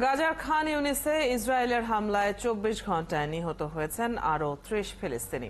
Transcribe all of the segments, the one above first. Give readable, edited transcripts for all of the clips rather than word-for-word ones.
গাজার খান ইউনিসে ইসরায়েলের হামলায় ২৪ ঘণ্টায় নিহত হয়েছেন আরও ৩০ ফিলিস্তিনি।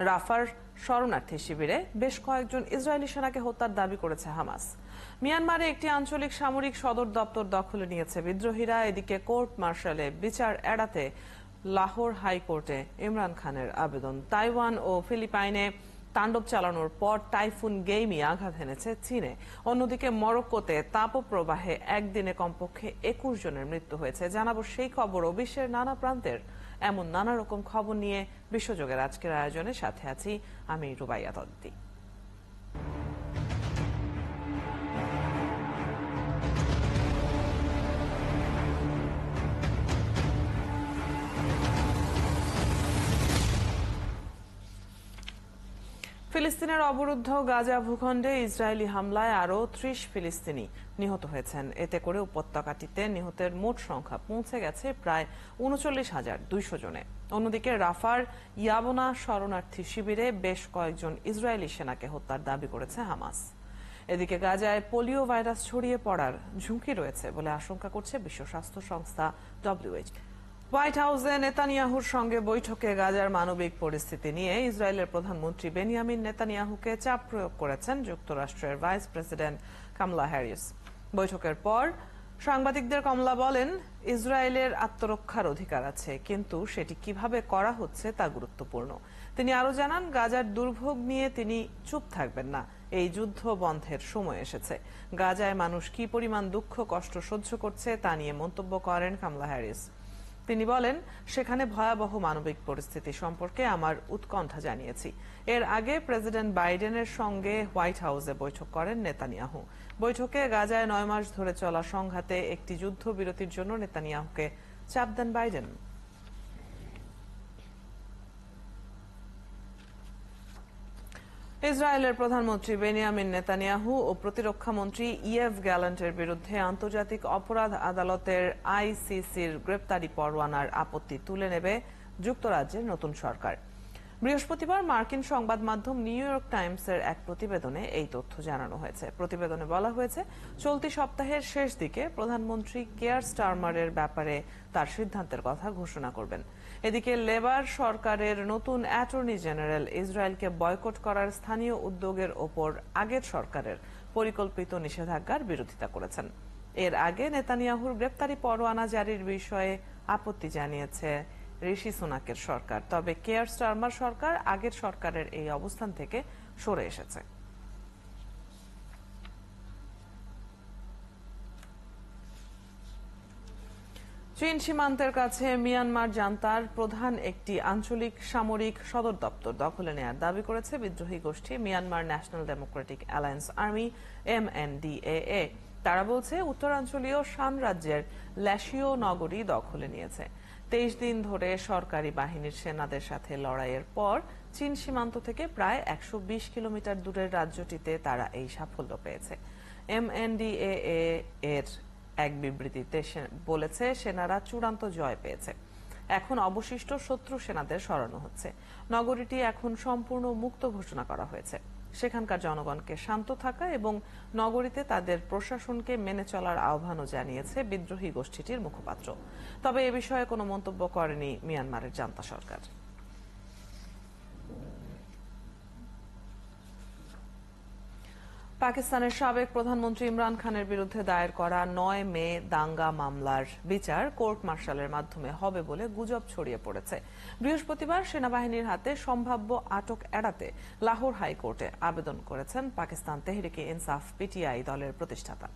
রাফার শরণার্থী শিবিরে বেশ কয়েকজন ইসরায়েলি সেনাকে হত্যার দাবি করেছে হামাস। মিয়ানমারে একটি আঞ্চলিক সামরিক সদর দপ্তর দখলে নিয়েছে বিদ্রোহীরা। এদিকে কোর্ট মার্শালে বিচার এড়াতে লাহোর হাইকোর্টে ইমরান খানের আবেদন। তাইওয়ান ও ফিলিপাইনে তাণ্ডব চালানোর পর টাইফুন গেইমি আঘাত এনেছে চীনে। অন্যদিকে মরক্কোতে তাপপ্রবাহে একদিনে কমপক্ষে ২১ জনের মৃত্যু হয়েছে। জানাবো সেই খবর ও বিশ্বের নানা প্রান্তের এমন নানা রকম খবর নিয়ে বিশ্বযোগের আজকের আয়োজনে সাথে আছি আমি রুবাইয়া তদ্দি। ফিলিস্তিনের অবরুদ্ধ গাজা ভূখণ্ডে ইসরায়েলি হামলায় আরও ৩০ ফিলিস্তিনি নিহত হয়েছেন। এতে করে উপত্যকাটিতে নিহতের মোট সংখ্যা পৌঁছে গেছে প্রায় ৩৯,২০০ জনে। অন্যদিকে রাফার ইয়াবনা শরণার্থী শিবিরে বেশ কয়েকজন ইসরায়েলি সেনাকে হত্যার দাবি করেছে হামাস। এদিকে গাজায় পোলিও ভাইরাস ছড়িয়ে পড়ার ঝুঁকি রয়েছে বলে আশঙ্কা করছে বিশ্ব স্বাস্থ্য সংস্থা WHO। হোয়াইট হাউসে নেতানিয়াহুর সঙ্গে বৈঠকে গাজার মানবিক পরিস্থিতি নিয়ে ইসরায়েলের প্রধানমন্ত্রী বেনিয়ামিন নেতানিয়াহুকে চাপ প্রয়োগ করেছেন যুক্তরাষ্ট্রের ভাইস প্রেসিডেন্ট কামলা হ্যারিস। বৈঠকের পর সাংবাদিকদের কামলা বলেন, ইসরায়েলের আত্মরক্ষার অধিকার আছে, কিন্তু সেটি কিভাবে করা হচ্ছে তা গুরুত্বপূর্ণ। তিনি আরও জানান, গাজার দুর্ভোগ নিয়ে তিনি চুপ থাকবেন না। এই যুদ্ধ বন্ধের সময় এসেছে। গাজায় মানুষ কি পরিমাণ দুঃখ কষ্ট সহ্য করছে তা নিয়ে মন্তব্য করেন কামলা হ্যারিস। তিনি বলেন, সেখানে ভয়াবহ মানবিক পরিস্থিতি সম্পর্কে আমার উৎকণ্ঠা জানিয়েছি। এর আগে প্রেসিডেন্ট বাইডেনের সঙ্গে হোয়াইট হাউসে বৈঠক করেন নেতানিয়াহু। বৈঠকে গাজায় ৯ মাস ধরে চলা সংঘাতে একটি যুদ্ধবিরতির জন্য নেতানিয়াহুকে চাপ দেন বাইডেন। ইসরায়েলের প্রধানমন্ত্রী বেনিয়ামিন নেতানিয়াহু ও প্রতিরক্ষা মন্ত্রী ইয়েভ গ্যালান্টের বিরুদ্ধে আন্তর্জাতিক অপরাধ আদালতের ICCর গ্রেপ্তারি পরোয়ানার আপত্তি তুলে নেবে যুক্তরাজ্যের নতুন সরকার। বৃহস্পতিবার মার্কিন সংবাদ মাধ্যম নিউ ইয়র্ক টাইমসের এক প্রতিবেদনে এই তথ্য জানানো হয়েছে। প্রতিবেদনে বলা হয়েছে, চলতি সপ্তাহের শেষ দিকে প্রধানমন্ত্রী কেয়ার স্টারমারের ব্যাপারে তার সিদ্ধান্তের কথা ঘোষণা করবেন। এদিকে লেবার সরকারের নতুন অ্যাটর্নি জেনারেল ইসরায়েলকে বয়কট করার স্থানীয় উদ্যোগের ওপর আগের সরকারের পরিকল্পিত নিষেধাজ্ঞার বিরোধিতা করেছেন। এর আগে নেতানিয়াহুর গ্রেপ্তারি পরোয়ানা জারির বিষয়ে আপত্তি জানিয়েছে ঋষি সুনাকের সরকার। তবে কেয়ার স্টারমার সরকার আগের সরকারের এই অবস্থান থেকে সরে এসেছে। চীন সীমান্তের কাছে মিয়ানমার জান্তার প্রধান একটি আঞ্চলিক সামরিক সদর দপ্তর দখলে নেয়ার দাবি করেছে বিদ্রোহী গোষ্ঠী Myanmar national Democratic alliance army MNDAA। তারা বলছে, উত্তরাঞ্চলীয় শান রাজ্যের ল্যাশিও নগরী দখলে নিয়েছে। ২৩ দিন ধরে সরকারি বাহিনীর সেনাদের সাথে লড়াইয়ের পর চীন সীমান্ত থেকে প্রায় ১২০ কিলোমিটার দূরের রাজ্যটিতে তারা এই সাফল্য পেয়েছে। MNDAA এর এক বিবৃতিতে বলেছে, সেনারা চূড়ান্ত জয় পেয়েছে। এখন অবশিষ্ট শত্রু সেনাদের সরানো হচ্ছে। নগরীটি এখন সম্পূর্ণ মুক্ত ঘোষণা করা হয়েছে। সেখানকার জনগণকে শান্ত থাকা এবং নগরীতে তাদের প্রশাসনকে মেনে চলার আহ্বানও জানিয়েছে বিদ্রোহী গোষ্ঠীটির মুখপাত্র। তবে এ বিষয়ে কোনো মন্তব্য করেনি মিয়ানমারের জান্তা সরকার। পাকিস্তানের সাবেক প্রধানমন্ত্রী ইমরান খানের বিরুদ্ধে দায়ের করা ৯ মে দাঙ্গা মামলার বিচার কোর্ট মার্শালের মাধ্যমে হবে বলে গুজব ছড়িয়ে পড়েছে। বৃহস্পতিবার সেনাবাহিনীর হাতে সম্ভাব্য আটক এড়াতে লাহোর হাইকোর্টে আবেদন করেছেন পাকিস্তান তেহরিকে ইনসাফ PTI দলের প্রতিষ্ঠাতা।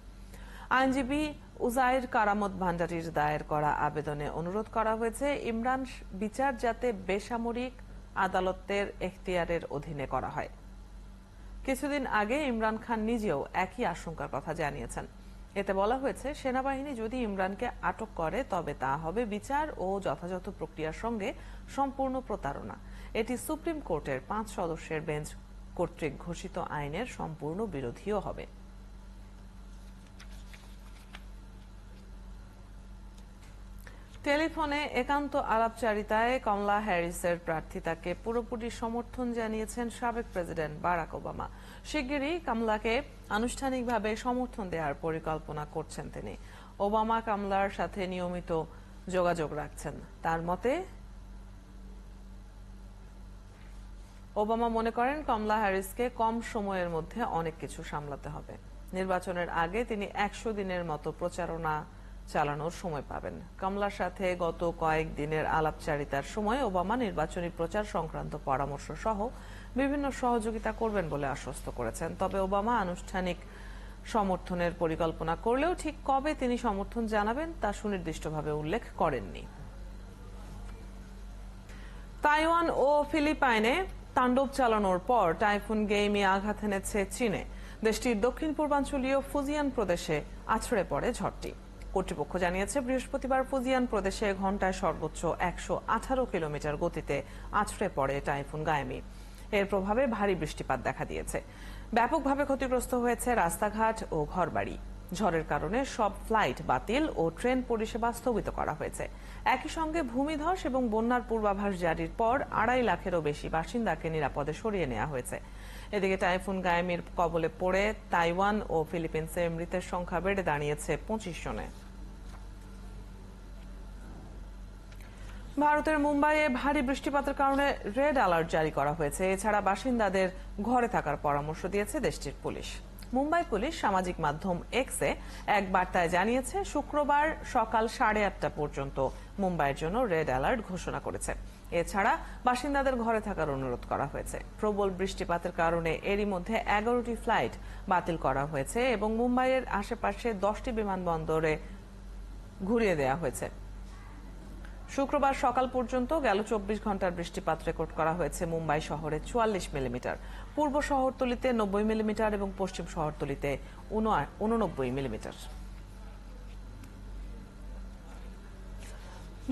আইনজীবী উজাইর কারামত ভান্ডারীর দায়ের করা আবেদনে অনুরোধ করা হয়েছে, ইমরান বিচার যাতে বেসামরিক আদালতের এখতিয়ারের অধীনে করা হয়। কিছুদিন আগে ইমরান খান নিজেও একই আশঙ্কার কথা জানিয়েছেন। এতে বলা হয়েছে, সেনাবাহিনী যদি ইমরানকে আটক করে তবে তা হবে বিচার ও যথাযথ প্রক্রিয়ার সঙ্গে সম্পূর্ণ প্রতারণা। এটি সুপ্রিম কোর্টের ৫ সদস্যের বেঞ্চ কর্তৃক ঘোষিত আইনের সম্পূর্ণ বিরোধীও হবে। টেলিফোনে একান্ত আলাপচারিতায় কমলা হ্যারিসের প্রার্থিতাকে পুরোপুরি সমর্থন জানিয়েছেন সাবেক প্রেসিডেন্ট বারাক ওবামা। শিগগিরই কমলাকে আনুষ্ঠানিকভাবে সমর্থন দেওয়ার পরিকল্পনা করছেন তিনি। ওবামা কামলার সাথে নিয়মিত যোগাযোগ রাখছেন। তার মতে, ওবামা মনে করেন কমলা হ্যারিসকে কম সময়ের মধ্যে অনেক কিছু সামলাতে হবে। নির্বাচনের আগে তিনি 100 দিনের মতো প্রচারণা চালানোর সময় পাবেন। কমলার সাথে গত কয়েকদিনের আলাপচারিতার সময় ওবামা নির্বাচনী প্রচার সংক্রান্ত পরামর্শ সহ বিভিন্ন সহযোগিতা করবেন বলে আশ্বস্ত করেছেন। তবে ওবামা আনুষ্ঠানিক সমর্থনের পরিকল্পনা করলেও ঠিক কবে তিনি সমর্থন জানাবেন তা সুনির্দিষ্টভাবে উল্লেখ করেননি। তাইওয়ান ও ফিলিপাইনে তাণ্ডব চালানোর পর টাইফুন গেইমি আঘাত এনেছে চীনে। দেশটির দক্ষিণ পূর্বাঞ্চলীয় ফুজিয়ান প্রদেশে আছড়ে পড়ে ঝড়টি। কর্তৃপক্ষ জানিয়েছে বৃহস্পতিবার ফুজিয়ান প্রদেশে ঘন্টায় সর্বোচ্চ 118 কিলোমিটার গতিতে আছড়ে পড়ে টাইফুন গাইমি। এর প্রভাবে ভারী বৃষ্টিপাত দেখা দিয়েছে। ব্যাপকভাবে ক্ষতিগ্রস্ত হয়েছে রাস্তাঘাট ও ঘরবাড়ি। ঝড়ের কারণে সব ফ্লাইট বাতিল ও ট্রেন পরিষেবা স্থগিত করা হয়েছে। একই সঙ্গে ভূমিধস এবং বন্যার পূর্বাভাস জারির পর 2.5 লাখেরও বেশি বাসিন্দাকে নিরাপদে সরিয়ে নেওয়া হয়েছে। এদিকে টাইফুন গাইমির কবলে পড়ে তাইওয়ান ও ফিলিপিন্সে মৃতের সংখ্যা বেড়ে দাঁড়িয়েছে 25 জনে। ভারতের মুম্বাইয়ে ভারী বৃষ্টিপাতের কারণে রেড অ্যালার্ট জারি করা হয়েছে। এছাড়া বাসিন্দাদের ঘরে থাকার পরামর্শ দিয়েছে দেশটির পুলিশ। মুম্বাই পুলিশ সামাজিক মাধ্যম এক্সে এক বার্তায় জানিয়েছে শুক্রবার সকাল 8:30 পর্যন্ত মুম্বাইয়ের জন্য রেড অ্যালার্ট ঘোষণা করেছে। এছাড়া বাসিন্দাদের ঘরে থাকার অনুরোধ করা হয়েছে। প্রবল বৃষ্টিপাতের কারণে এরই মধ্যে 11টি ফ্লাইট বাতিল করা হয়েছে এবং মুম্বাইয়ের আশেপাশে 10টি বিমানবন্দরে ঘুরিয়ে দেওয়া হয়েছে। শুক্রবার সকাল পর্যন্ত গেল 24 ঘন্টার বৃষ্টিপাত রেকর্ড করা হয়েছে মুম্বাই শহরে 44 মিলিমিটার, পূর্ব শহরতলিতে 90 মিলিমিটার এবং পশ্চিম শহরতলিতে 89 মিলিমিটার।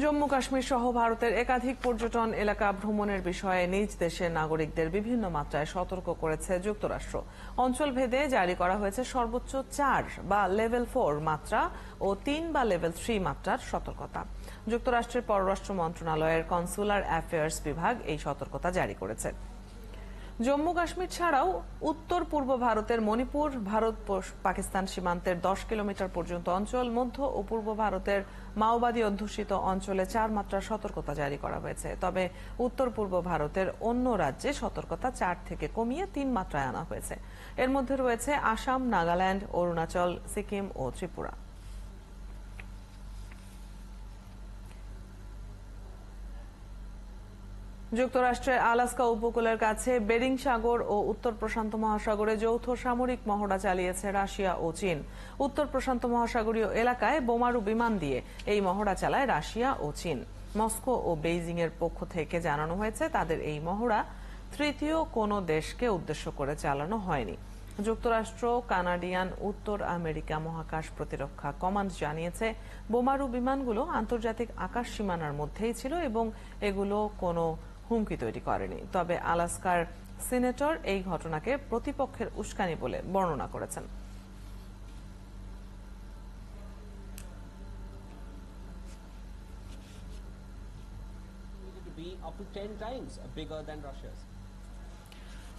জম্মু কাশ্মীর সহ ভারতের একাধিক পর্যটন এলাকা ভ্রমণের বিষয়ে নিজ দেশের নাগরিকদের বিভিন্ন মাত্রায় সতর্ক করেছে যুক্তরাষ্ট্র। অঞ্চল ভেদে জারি করা হয়েছে সর্বোচ্চ 4 বা লেভেল 4 মাত্রা ও 3 বা লেভেল 3 মাত্রার সতর্কতা। যুক্তরাষ্ট্রের পররাষ্ট্র মন্ত্রণালয়ের কনসুলার অ্যাফেয়ার্স বিভাগ এই সতর্কতা জারি করেছে। জম্মু কাশ্মীর ছাড়াও উত্তর পূর্ব ভারতের মণিপুর, ভারত পাকিস্তান সীমান্তের 10 কিলোমিটার পর্যন্ত অঞ্চল, মধ্য ও পূর্ব ভারতের মাওবাদী অধ্যুষিত অঞ্চলে 4 মাত্রার সতর্কতা জারি করা হয়েছে। তবে উত্তর পূর্ব ভারতের অন্য রাজ্যে সতর্কতা 4 থেকে কমিয়ে 3 মাত্রায় আনা হয়েছে। এর মধ্যে রয়েছে আসাম, নাগাল্যান্ড, অরুণাচল, সিকিম ও ত্রিপুরা। যুক্তরাষ্ট্রের আলাস্কা উপকূলের কাছে বেরিং সাগর ও উত্তর প্রশান্ত মহাসাগরে যৌথ সামরিক মহড়া চালিয়েছে রাশিয়া ও চীন। উত্তর প্রশান্ত মহাসাগরীয় এলাকায় বোমারু বিমান দিয়ে এই মহড়া চালায় রাশিয়া ও চীন। মস্কো ও বেইজিং এর পক্ষ থেকে জানানো হয়েছে তাদের এই মহড়া তৃতীয় কোনো দেশকে উদ্দেশ্য করে চালানো হয়নি। যুক্তরাষ্ট্র, কানাডিয়ান, উত্তর আমেরিকা মহাকাশ প্রতিরক্ষা কমান্ড জানিয়েছে বোমারু বিমানগুলো আন্তর্জাতিক আকাশ সীমানার মধ্যেই ছিল এবং এগুলো কোনো হুমকি তৈরি করেনি। তবে আলাস্কার সিনেটর এই ঘটনাকে প্রতিপক্ষের উস্কানি বলে বর্ণনা করেছেন।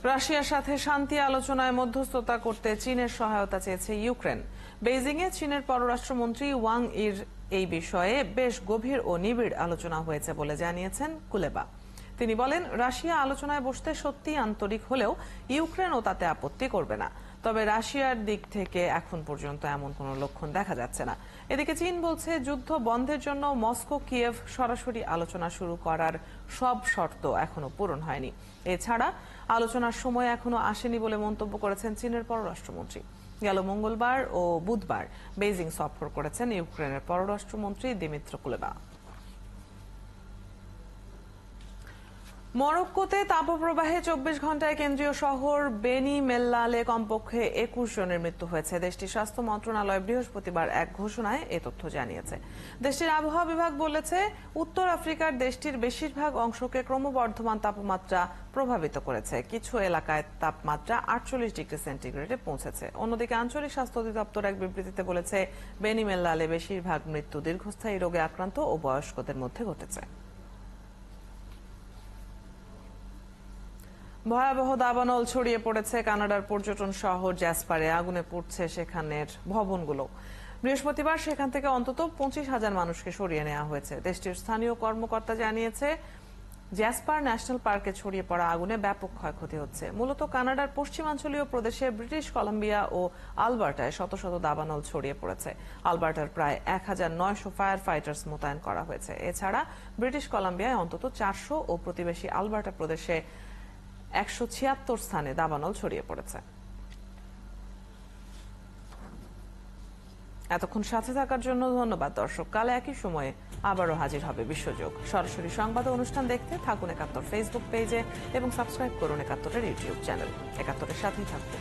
রাশিয়ার সাথে শান্তি আলোচনায় মধ্যস্থতা করতে চীনের সহায়তা চেয়েছে ইউক্রেন। বেইজিংয়ে চীনের পররাষ্ট্রমন্ত্রী ওয়াং ইর এই বিষয়ে বেশ গভীর ও নিবিড় আলোচনা হয়েছে বলে জানিয়েছেন কুলেবা। তিনি বলেন, রাশিয়া আলোচনায় বসতে সত্যিই আন্তরিক হলেও ইউক্রেনও তাতে আপত্তি করবে না। তবে রাশিয়ার দিক থেকে এখন পর্যন্ত এমন কোনো লক্ষণ দেখা যাচ্ছে না। এদিকে চীন বলছে যুদ্ধ বন্ধের জন্য মস্কো কিয়েভ সরাসরি আলোচনা শুরু করার সব শর্ত এখনো পূরণ হয়নি। এছাড়া আলোচনার সময় এখনো আসেনি বলে মন্তব্য করেছেন চীনের পররাষ্ট্রমন্ত্রী। গেল মঙ্গলবার ও বুধবার বেইজিং সফর করেছেন ইউক্রেনের পররাষ্ট্রমন্ত্রী দিমিত্র কুলেবা। মরক্কোতে তাপপ্রবাহে 24 ঘন্টায় কেন্দ্রীয় শহর বেনি মেল্লালে কমপক্ষে 21 জনের মৃত্যু হয়েছে। দেশটির স্বাস্থ্য মন্ত্রণালয় বৃহস্পতিবার এক ঘোষণায় এ তথ্য জানিয়েছে। দেশটির আবহাওয়া বিভাগ বলেছে, উত্তর আফ্রিকার দেশটির বেশিরভাগ অংশকে ক্রমবর্ধমান তাপমাত্রা প্রভাবিত করেছে। কিছু এলাকায় তাপমাত্রা 48 ডিগ্রি সেন্টিগ্রেডে পৌঁছেছে। অন্যদিকে আঞ্চলিক স্বাস্থ্য অধিদপ্তর এক বিবৃতিতে বলেছে, বেনি মেল্লালে বেশিরভাগ মৃত্যু দীর্ঘস্থায়ী রোগে আক্রান্ত ও বয়স্কদের মধ্যে ঘটেছে। ভয়াবহ দাবানল ছড়িয়ে পড়েছে কানাডার পর্যটন শহর জ্যাসপারে। আগুনে পুড়ছে সেখানের ভবনগুলো। বৃহস্পতিবার সেখান থেকে অন্তত 25,000 মানুষকে সরিয়ে নেওয়া হয়েছে। দেশটির স্থানীয় কর্মকর্তা জানিয়েছে, জ্যাসপার ন্যাশনাল পার্কে ছড়িয়ে পড়া আগুনে ব্যাপক ক্ষয়ক্ষতি হচ্ছে। মূলত কানাডার পশ্চিমাঞ্চলীয় প্রদেশে ব্রিটিশ কলাম্বিয়া ও আলবার্টায় শত শত দাবানল ছড়িয়ে পড়েছে। আলবার্টার প্রায় 1,900 ফায়ার ফাইটার্স মোতায়েন করা হয়েছে। এছাড়া ব্রিটিশ কলাম্বিয়ায় অন্তত 400 ও প্রতিবেশী আলবার্টা প্রদেশে 176 স্থানে দাবানল ছড়িয়ে পড়েছে। এতক্ষণ সাথে থাকার জন্য ধন্যবাদ দর্শক। কাল একই সময়ে আবারও হাজির হবে বিশ্বযোগ। সরাসরি সংবাদ অনুষ্ঠান দেখতে থাকুন 71 ফেসবুক পেজে এবং সাবস্ক্রাইব করুন 71-এর ইউটিউব চ্যানেল। 71-এর সাথেই থাকুন।